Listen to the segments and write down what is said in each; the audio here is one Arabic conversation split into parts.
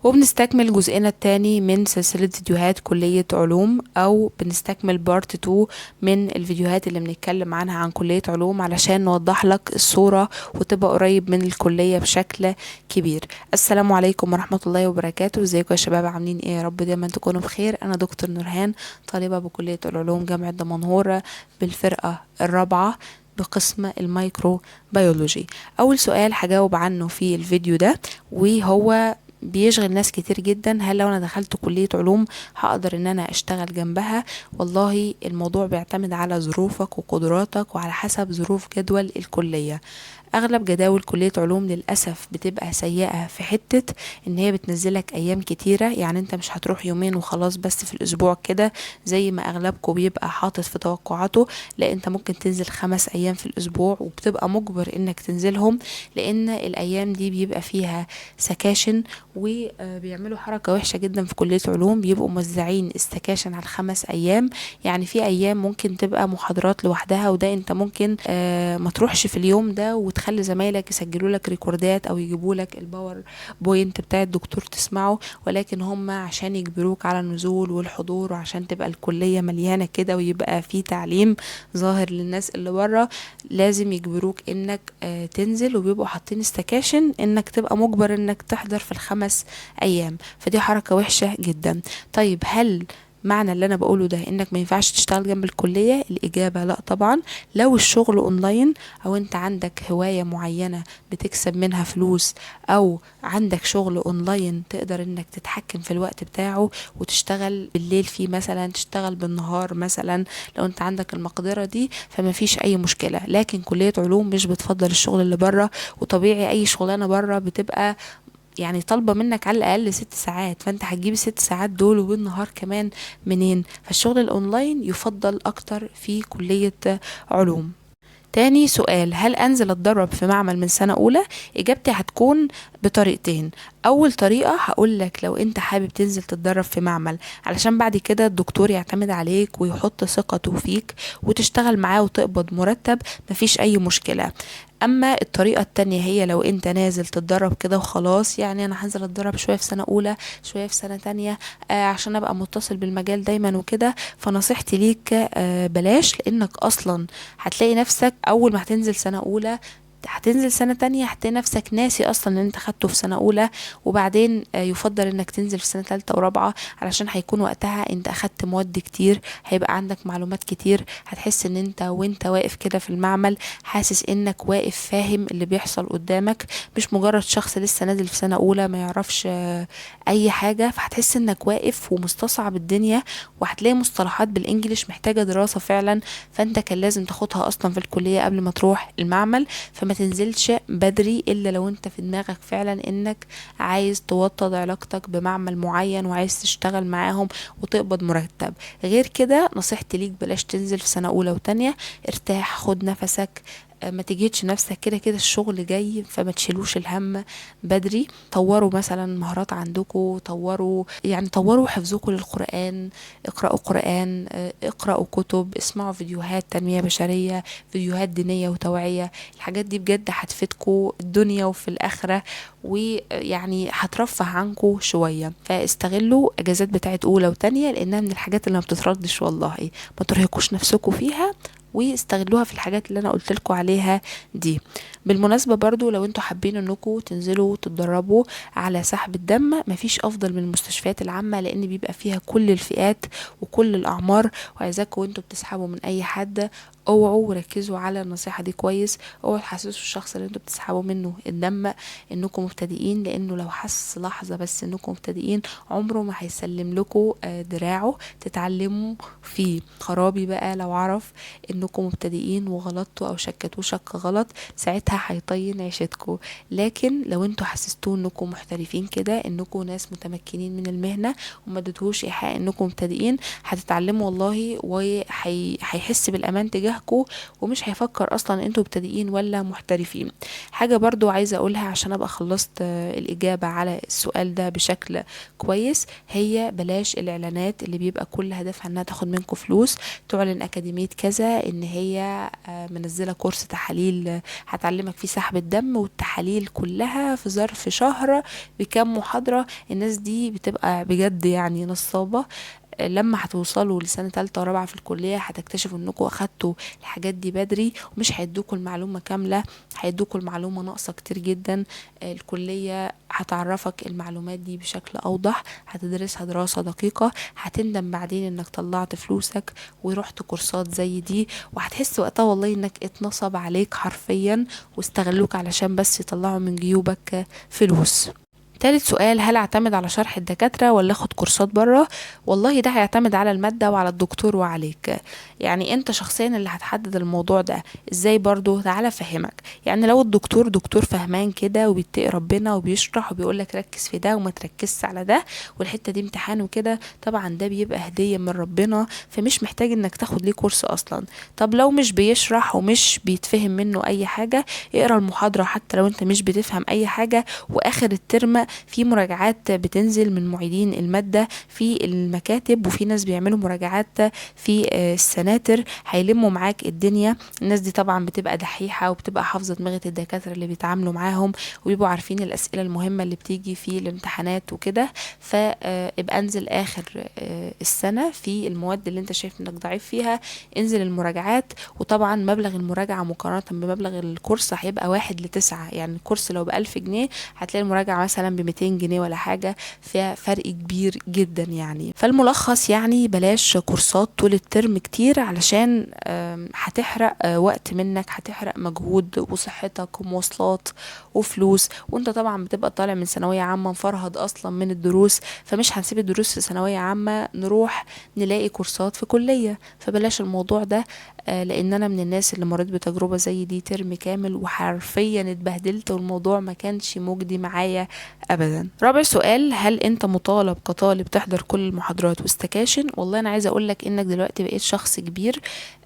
وبنستكمل جزئنا الثاني من سلسلة فيديوهات كلية علوم، أو بنستكمل بارت 2 من الفيديوهات اللي بنتكلم عنها عن كلية علوم علشان نوضح لك الصورة وتبقى قريب من الكلية بشكل كبير. السلام عليكم ورحمة الله وبركاته. ازيكم يا شباب، عاملين ايه؟ يا رب دايما تكونوا بخير. أنا دكتور نورهان، طالبة بكلية العلوم جامعة دمنهور بالفرقة الرابعة بقسم الميكرو بيولوجي. أول سؤال هجاوب عنه في الفيديو ده وهو بيشغل ناس كتير جدا: هل لو انا دخلت كلية علوم هقدر ان انا اشتغل جنبها؟ والله الموضوع بيعتمد على ظروفك وقدراتك وعلى حسب ظروف جدول الكلية. اغلب جداول كلية علوم للأسف بتبقى سيئة في حتة ان هي بتنزلك ايام كتيرة، يعني انت مش هتروح يومين وخلاص بس في الاسبوع كده زي ما اغلبكم بيبقى حاطط في توقعاته. لا، انت ممكن تنزل 5 ايام في الاسبوع وبتبقى مجبر انك تنزلهم، لان الايام دي بيبقى فيها سكاشن، وبيعملوا حركة وحشة جدا في كلية علوم، بيبقوا موزعين السكاشن على 5 ايام. يعني في ايام ممكن تبقى محاضرات لوحدها، وده انت ممكن ما تروحش في اليوم ده وتخلي زمايلك يسجلوا لك ريكوردات او يجيبوا لك الباور بوينت بتاع الدكتور تسمعه، ولكن هم عشان يجبروك على النزول والحضور وعشان تبقى الكلية مليانة كده ويبقى في تعليم ظاهر للناس اللي بره، لازم يجبروك انك تنزل، وبيبقوا حاطين استكاشن انك تبقى مجبر انك تحضر في ال5 ايام. فدي حركة وحشة جدا. طيب، هل معنى اللي انا بقوله ده انك ما ينفعش تشتغل جنب الكلية؟ الاجابة لا طبعا. لو الشغل اونلاين، او انت عندك هواية معينة بتكسب منها فلوس، او عندك شغل اونلاين تقدر انك تتحكم في الوقت بتاعه وتشتغل بالليل فيه مثلا، تشتغل بالنهار مثلا، لو انت عندك المقدرة دي فما فيش اي مشكلة. لكن كلية علوم مش بتفضل الشغل اللي بره، وطبيعي اي شغلانة بره بتبقى يعني طالبة منك على الأقل 6 ساعات، فانت هتجيب ال6 ساعات دول وبالنهار كمان منين؟ فالشغل الأونلاين يفضل أكتر في كلية علوم. تاني سؤال: هل انزل اتدرب في معمل من سنة اولى؟ اجابتي هتكون بطريقتين. اول طريقة هقولك لو انت حابب تنزل تتدرب في معمل علشان بعد كده الدكتور يعتمد عليك ويحط ثقته فيك وتشتغل معاه وتقبض مرتب، مفيش اي مشكلة. اما الطريقة التانية هي لو انت نازل تتدرب كده وخلاص، يعني انا هنزل اتدرب شوية في سنة اولى شوية في سنة تانية عشان ابقى متصل بالمجال دايما وكده، فنصيحتي ليك بلاش، لانك اصلا هتلاقي نفسك اول ما هتنزل سنة اولى هتنزل سنة تانية هتلاقي نفسك ناسي اصلا اللي انت خدته في سنة اولى. وبعدين يفضل انك تنزل في سنة تالتة ورابعة علشان هيكون وقتها انت اخدت مواد كتير، هيبقى عندك معلومات كتير، هتحس ان انت وانت واقف كده في المعمل حاسس انك واقف فاهم اللي بيحصل قدامك، مش مجرد شخص لسه نازل في سنة اولى ما يعرفش اي حاجة. فهتحس انك واقف ومستصعب الدنيا، وهتلاقي مصطلحات بالانجليش محتاجة دراسة فعلا، فانت كان لازم تاخدها اصلا في الكلية قبل ما تروح المعمل. فما تنزلش بدري الا لو انت في دماغك فعلا انك عايز توطد علاقتك بمعمل معين وعايز تشتغل معاهم وتقبض مرتب. غير كده نصيحتي ليك بلاش تنزل في سنة اولى وتانية. ارتاح، خد نفسك، ما تجيتش نفسك، كده كده الشغل جاي، فما تشيلوش الهم بدري. طوروا مثلا مهارات عندكم، طوروا حفظكم للقرآن، اقرأوا قرآن، اقرأوا كتب، اسمعوا فيديوهات تنمية بشرية، فيديوهات دينية وتوعية. الحاجات دي بجد هتفيدكم الدنيا وفي الآخرة، ويعني هترفه عنكم شوية. فاستغلوا اجازات بتاعت اولى وتانية لانها من الحاجات اللي ما بتتردش، والله ما ترهقوش نفسكم فيها واستغلوها في الحاجات اللي انا قلت لكم عليها دي. بالمناسبة برضو لو انتوا حابين انكم تنزلوا تتدربوا على سحب الدم، مفيش افضل من المستشفيات العامة، لان بيبقى فيها كل الفئات وكل الاعمار. وعايزاكم وانتوا بتسحبوا من اي حد اوعوا وركزوا على النصيحة دي كويس، اوعوا تحسسوا الشخص اللي انتوا بتسحبوا منه الدم انكم مبتدئين، لانه لو حس لحظة بس انكم مبتدئين عمره ما هيسلم لكم دراعه تتعلموا فيه. خرابي بقى لو عرف انكم مبتدئين وغلطتوا او شكتوه شك غلط، ساعتها هيطين عيشتكم. لكن لو انتوا حسستوه انكم محترفين كده، انكم ناس متمكنين من المهنة وما اديتوهوش ايحاء انكم مبتدئين، هتتعلموا والله وهيحس بالامان تجاهكم دماغكم ومش هيفكر اصلا انتوا مبتدئين ولا محترفين. حاجة برضو عايزة اقولها عشان ابقى خلصت الاجابة على السؤال ده بشكل كويس، هي بلاش الاعلانات اللي بيبقى كل هدفها انها تاخد منكم فلوس. تعلن اكاديمية كذا ان هي منزلة كورس تحاليل هتعلمك فيه سحب الدم والتحاليل كلها في ظرف شهر بكام محاضرة. الناس دي بتبقى بجد يعني نصابة. لما هتوصلوا لسنة تالتة ورابعة في الكلية هتكتشفوا انكم اخدتوا الحاجات دي بدري ومش هيدوكوا المعلومة كاملة، هيدوكوا المعلومة ناقصة كتير جدا. الكلية هتعرفك المعلومات دي بشكل اوضح، هتدرسها دراسة دقيقة، هتندم بعدين انك طلعت فلوسك ورحت كورسات زي دي، وهتحس وقتها والله انك اتنصب عليك حرفيا واستغلوك علشان بس يطلعوا من جيوبك فلوس. تالت سؤال، هل اعتمد على شرح الدكاترة ولا اخد كورسات بره؟ والله ده هيعتمد على المادة وعلى الدكتور وعليك. يعني انت شخصيا اللي هتحدد الموضوع ده ازاي. برضو تعالى فهمك، يعني لو الدكتور دكتور فهمان كده وبيتقي ربنا وبيشرح وبيقولك ركز في ده وما تركزش على ده والحتة دي امتحان وكده، طبعا ده بيبقى هدية من ربنا، فمش محتاج انك تاخد ليه كورس اصلا. طب لو مش بيشرح ومش بيتفهم منه اي حاجة، اقرا المحاضرة حتى لو انت مش بتفهم اي حاجة. واخر الترم في مراجعات بتنزل من معيدين المادة في المكاتب، وفي ناس بيعملوا مراجعات في السناتر هيلموا معاك الدنيا. الناس دي طبعا بتبقى دحيحة وبتبقى حافظة دماغة الدكاترة اللي بيتعاملوا معاهم، وبيبقوا عارفين الأسئلة المهمة اللي بتيجي في الامتحانات وكده. فابقى انزل آخر السنة في المواد اللي انت شايف انك ضعيف فيها، انزل المراجعات. وطبعا مبلغ المراجعة مقارنة بمبلغ الكورس هيبقى 1 ل9. يعني الكورس لو ب1000 جنيه هتلاقي المراجعة مثلا ب200 جنيه ولا حاجة، فيها فرق كبير جدا يعني. فالملخص يعني بلاش كورسات طول الترم كتير علشان هتحرق وقت منك، هتحرق مجهود وصحتك ومواصلات وفلوس، وانت طبعا بتبقى طالع من ثانوية عامة مفرهد اصلا من الدروس، فمش هنسيب الدروس في ثانوية عامة نروح نلاقي كورسات في كلية. فبلاش الموضوع ده، لان انا من الناس اللي مريت بتجربة زي دي ترم كامل وحرفيا اتبهدلت والموضوع ما كانش مجدي معايا ابدا. رابع سؤال، هل انت مطالب كطالب تحضر كل المحاضرات واستكاشن؟ والله انا عايزه اقولك انك دلوقتي بقيت شخص كبير،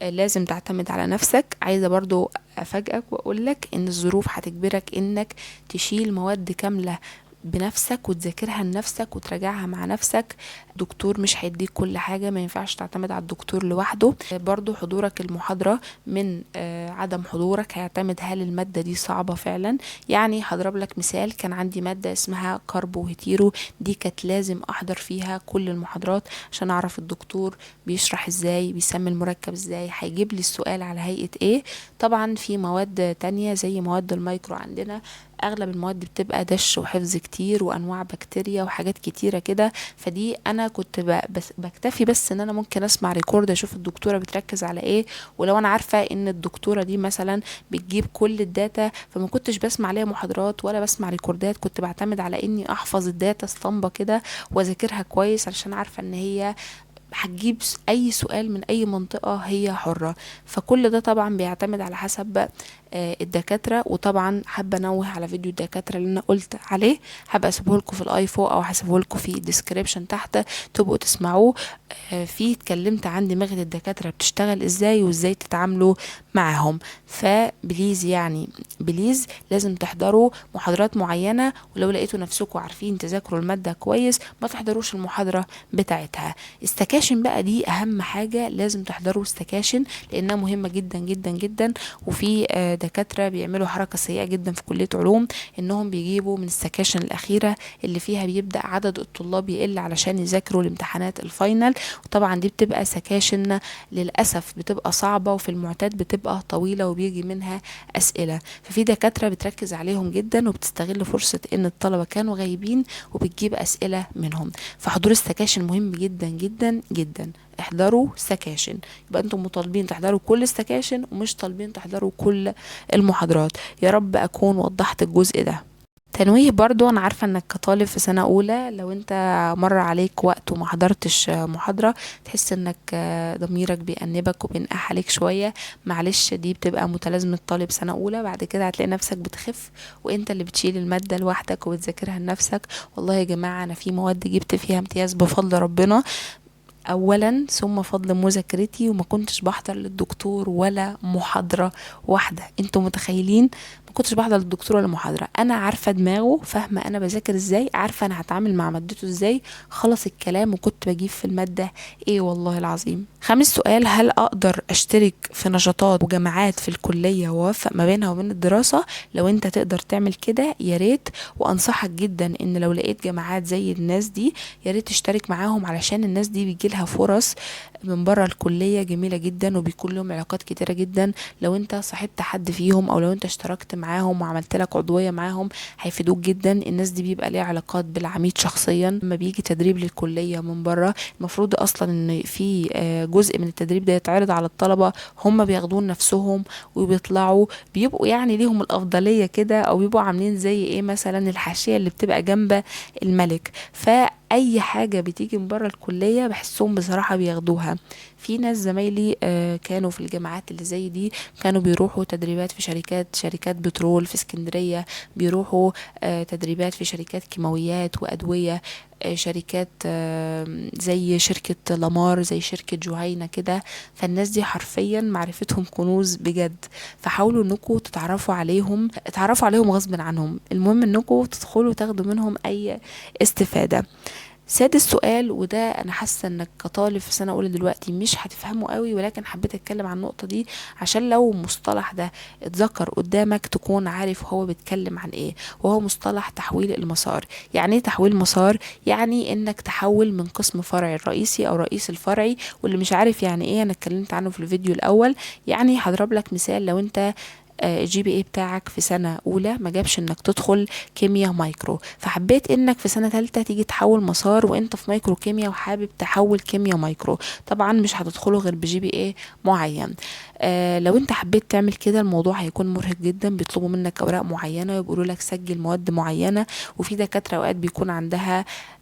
لازم تعتمد على نفسك. عايزه برضو افاجئك واقولك ان الظروف هتجبرك انك تشيل مواد كامله بنفسك وتذاكرها لنفسك وتراجعها مع نفسك. دكتور مش هيديك كل حاجة، ما ينفعش تعتمد على الدكتور لوحده. برضو حضورك المحاضرة من عدم حضورك هيعتمد هل المادة دي صعبة فعلا. يعني هضرب لك مثال، كان عندي مادة اسمها كاربو هيتيرو، دي كانت لازم احضر فيها كل المحاضرات عشان اعرف الدكتور بيشرح ازاي، بيسمي المركب ازاي، هيجيب لي السؤال على هيئة ايه. طبعا في مواد تانية زي مواد المايكرو عندنا اغلب المواد بتبقى دش وحفظ كتير وانواع بكتيريا وحاجات كتيره كده، فدي انا كنت بس بكتفي بس ان انا ممكن اسمع ريكورد اشوف الدكتوره بتركز على ايه. ولو انا عارفه ان الدكتوره دي مثلا بتجيب كل الداتا، فما كنتش بسمع عليها محاضرات ولا بسمع ريكوردات، كنت بعتمد على اني احفظ الداتا اسطمبه كده واذاكرها كويس علشان عارفه ان هي هتجيب اي سؤال من اي منطقة هي حرة. فكل ده طبعا بيعتمد على حسب الدكاترة. وطبعا حابة انوه على فيديو الدكاترة اللي انا قلت عليه، هبقى اسيبه لكم في الاي فوق او هسيبه لكم في الديسكريبشن تحت تبقوا تسمعوه. فيه اتكلمت عن دماغ الدكاترة بتشتغل ازاي وازاي تتعاملوا معاهم. فبليز يعني بليز لازم تحضروا محاضرات معينة، ولو لقيتوا نفسكم عارفين تذاكروا المادة كويس ما تحضروش المحاضرة بتاعتها. استكاشن بقى دي اهم حاجة، لازم تحضروا استكاشن لانها مهمة جدا جدا جدا. وفي دكاترة بيعملوا حركة سيئة جدا في كلية علوم، انهم بيجيبوا من السكاشن الاخيرة اللي فيها بيبدأ عدد الطلاب يقل علشان يذاكروا الامتحانات الفاينل. وطبعا دي بتبقى سكاشن للأسف بتبقى صعبة وفي المعتاد بتبقى طويلة وبيجي منها أسئلة. ففي دكاترة بتركز عليهم جدا وبتستغل فرصة ان الطلبة كانوا غايبين وبتجيب أسئلة منهم. فحضور السكاشن مهم جدا جدا جدا. احضروا سكاشن، يبقى انتم مطالبين تحضروا كل السكاشن ومش طالبين تحضروا كل المحاضرات. يا رب اكون وضحت الجزء ده. تنويه برضو، انا عارفة انك كطالب في سنة اولى لو انت مر عليك وقت وما حضرتش محاضرة تحس انك ضميرك بيأنبك وبينقح عليك شوية. معلش دي بتبقى متلازمة طالب سنة اولى، بعد كده هتلاقي نفسك بتخف وانت اللي بتشيل المادة لوحدك وبتذاكرها لنفسك. والله يا جماعة انا في مواد جبت فيها امتياز بفضل ربنا، اولا ثم فضل مذاكرتي، وما كنتش بحضر للدكتور ولا محاضرة واحدة. انتوا متخيلين؟ ما كنتش بحضر للدكتور ولا محاضرة. انا عارفة دماغه، فاهمة انا بذاكر ازاي، عارفة انا هتعامل مع مادته ازاي. خلص الكلام وكنت بجيب في المادة ايه والله العظيم. خامس سؤال: هل اقدر اشترك في نشاطات وجماعات في الكلية واوفق ما بينها وبين الدراسة؟ لو انت تقدر تعمل كده يا ريت، وانصحك جدا ان لو لقيت جماعات زي الناس دي يا ريت تشترك معاهم، علشان الناس دي بيجيلها فرص من بره الكلية جميلة جدا، وبيكون لهم علاقات كتيرة جدا. لو انت صاحبت حد فيهم او لو انت اشتركت معاهم وعملت لك عضوية معاهم هيفيدوك جدا. الناس دي بيبقى ليها علاقات بالعميد شخصيا. لما بيجي تدريب للكلية من بره، المفروض اصلا ان في جزء من التدريب ده يتعرض على الطلبة، هم بياخدون نفسهم وبيطلعوا بيبقوا يعني ليهم الافضلية كده، او بيبقوا عاملين زي ايه مثلا الحاشية اللي بتبقى جنب الملك. فاي حاجة بتيجي من بره الكلية بحسهم بصراحة بياخدوها. في ناس زمايلي كانوا في الجامعات اللي زي دي كانوا بيروحوا تدريبات في شركات بترول في اسكندرية، بيروحوا تدريبات في شركات كيماويات وأدوية، شركات زي شركة لامار، زي شركة جهينة كده. فالناس دي حرفيا معرفتهم كنوز بجد. فحاولوا انكم تتعرفوا عليهم، اتعرفوا عليهم غصب عنهم، المهم انكم تدخلوا تاخدوا منهم اي استفادة. سادس سؤال، وده انا حاسه انك كطالب في سنه اولى دلوقتي مش هتفهمه قوي، ولكن حبيت اتكلم عن النقطه دي عشان لو المصطلح ده اتذكر قدامك تكون عارف هو بيتكلم عن ايه. وهو مصطلح تحويل المسار. يعني ايه تحويل مسار؟ يعني انك تحول من قسم فرعي الرئيسي او رئيس الفرعي. واللي مش عارف يعني ايه انا اتكلمت عنه في الفيديو الاول. يعني هضرب لك مثال: لو انت الجي بي اي بتاعك في سنة اولى ما جابش انك تدخل كيمياء مايكرو، فحبيت انك في سنة تالتة تيجي تحول مسار وانت في مايكرو كيمياء وحابب تحول كيمياء مايكرو، طبعا مش هتدخله غير بجي بي اي معين. لو انت حبيت تعمل كده الموضوع هيكون مرهق جدا، بيطلبوا منك اوراق معينة ويقولوا لك سجل مواد معينة. وفي دكاترة اوقات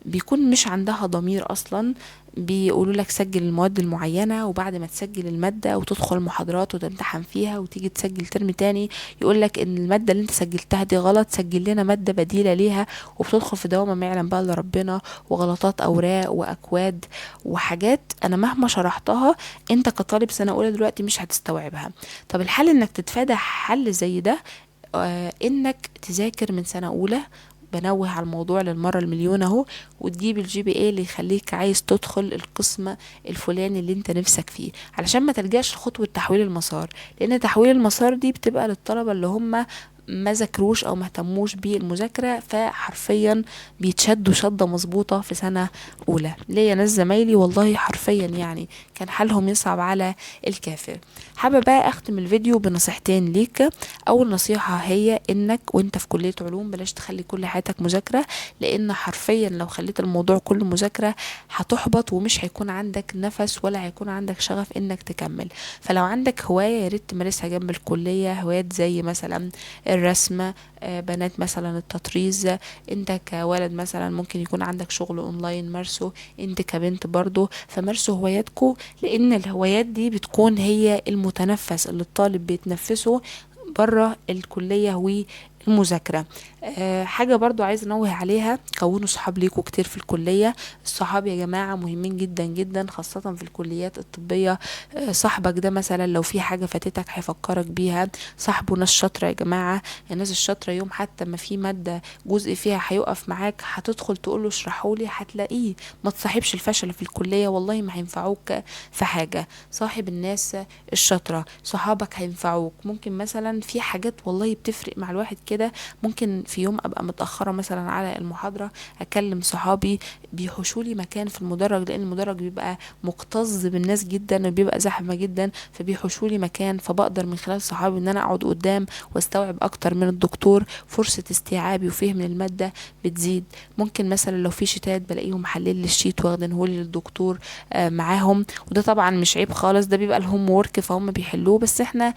بيكون مش عندها ضمير اصلا، بيقولوا لك سجل المواد المعينة، وبعد ما تسجل المادة وتدخل محاضرات وتمتحن فيها وتيجي تسجل ترم تاني يقول لك ان المادة اللي انت سجلتها دي غلط، سجل لنا مادة بديلة ليها. وبتدخل في دوامة ما يعلم بقى الا ربنا، وغلطات اوراق واكواد وحاجات انا مهما شرحتها انت كطالب سنة اولى دلوقتي مش هتستوعبها. طب الحل انك تتفادى حل زي ده انك تذاكر من سنة اولى. بنوه على الموضوع للمرة المليون اهو، وتجيب الجي بي اي اللي يخليك عايز تدخل القسم الفلاني اللي انت نفسك فيه، علشان ما تلجاش لخطوة تحويل المسار. لان تحويل المسار دي بتبقى للطلبة اللي هم ما ذاكروش او ما اهتموش بالمذاكره، فحرفيا بيتشدوا شده مظبوطه في سنه اولى. ليا ناس زمايلي والله حرفيا يعني كان حالهم يصعب على الكافر. حابه بقى اختم الفيديو بنصيحتين ليك. اول نصيحه هي انك وانت في كليه علوم بلاش تخلي كل حياتك مذاكره، لان حرفيا لو خليت الموضوع كله مذاكره هتحبط ومش هيكون عندك نفس ولا هيكون عندك شغف انك تكمل. فلو عندك هوايه يا ريت تمارسها جنب الكليه، هوايات زي مثلا الرسم، بنات مثلا التطريز. انت كولد مثلا ممكن يكون عندك شغل اونلاين مارسه، انت كبنت برضو فمارسوا هواياتكو، لان الهوايات دي بتكون هي المتنفس اللي الطالب بيتنفسه بره الكلية والمذاكرة. حاجة برضو عايز انوه عليها: كونوا صحاب ليكوا كتير في الكلية. الصحاب يا جماعة مهمين جدا جدا خاصة في الكليات الطبية. صاحبك ده مثلا لو في حاجة فاتتك هيفكرك بيها. صاحبه ناس شاطرة يا جماعة، الناس الشاطرة يوم حتى ما في مادة جزء فيها هيقف معاك هتدخل تقوله اشرحولي هتلاقيه. ما تصاحبش الفشل في الكلية، والله ما هينفعوك في حاجة. صاحب الناس الشاطرة، صحابك هينفعوك. ممكن مثلا في حاجات والله بتفرق مع الواحد كده، ممكن في يوم ابقى متأخرة مثلا على المحاضرة اكلم صحابي بيحوشولي مكان في المدرج، لان المدرج بيبقى مكتظ بالناس جدا وبيبقى زحمة جدا، فبيحوشولي مكان، فبقدر من خلال صحابي ان انا اقعد قدام واستوعب اكتر من الدكتور. فرصة استيعابي وفهم المادة بتزيد. ممكن مثلا لو في شتات بلاقيهم حلل الشيت واخدينهولي للدكتور معاهم، وده طبعا مش عيب خالص، ده بيبقى الهوم وورك فهم بيحلوه. بس احنا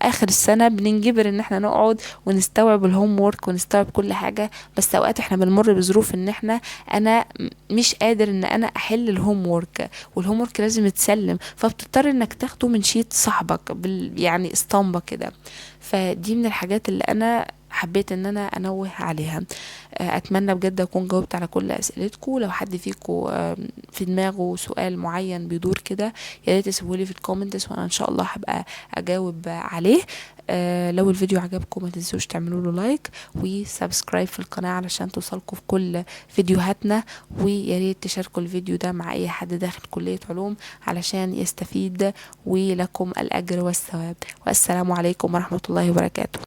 اخر السنة بننجبر ان احنا نقعد ونستوعب الهوم وورك ونستوعب كل حاجة. بس اوقات احنا بنمر بظروف ان انا مش قادر ان انا احل الهوم وورك، والهوم وورك لازم يتسلم، فبتضطر انك تاخده من شيت صاحبك يعني اسطمبة كده. فدي من الحاجات اللي انا حبيت ان انا انوه عليها. اتمنى بجد اكون جاوبت على كل اسئلتكم. لو حد فيكم في دماغه سؤال معين بيدور كده، يا ريت تسيبولي في الكومنتس وانا ان شاء الله هبقى اجاوب عليه. لو الفيديو عجبكم ما تنسوش تعملوا له لايك وسبسكرايب في القناة علشان توصلكم في كل فيديوهاتنا، ويا ريت تشاركوا الفيديو ده مع اي حد داخل كلية علوم علشان يستفيد، ولكم الاجر والثواب. والسلام عليكم ورحمة الله وبركاته.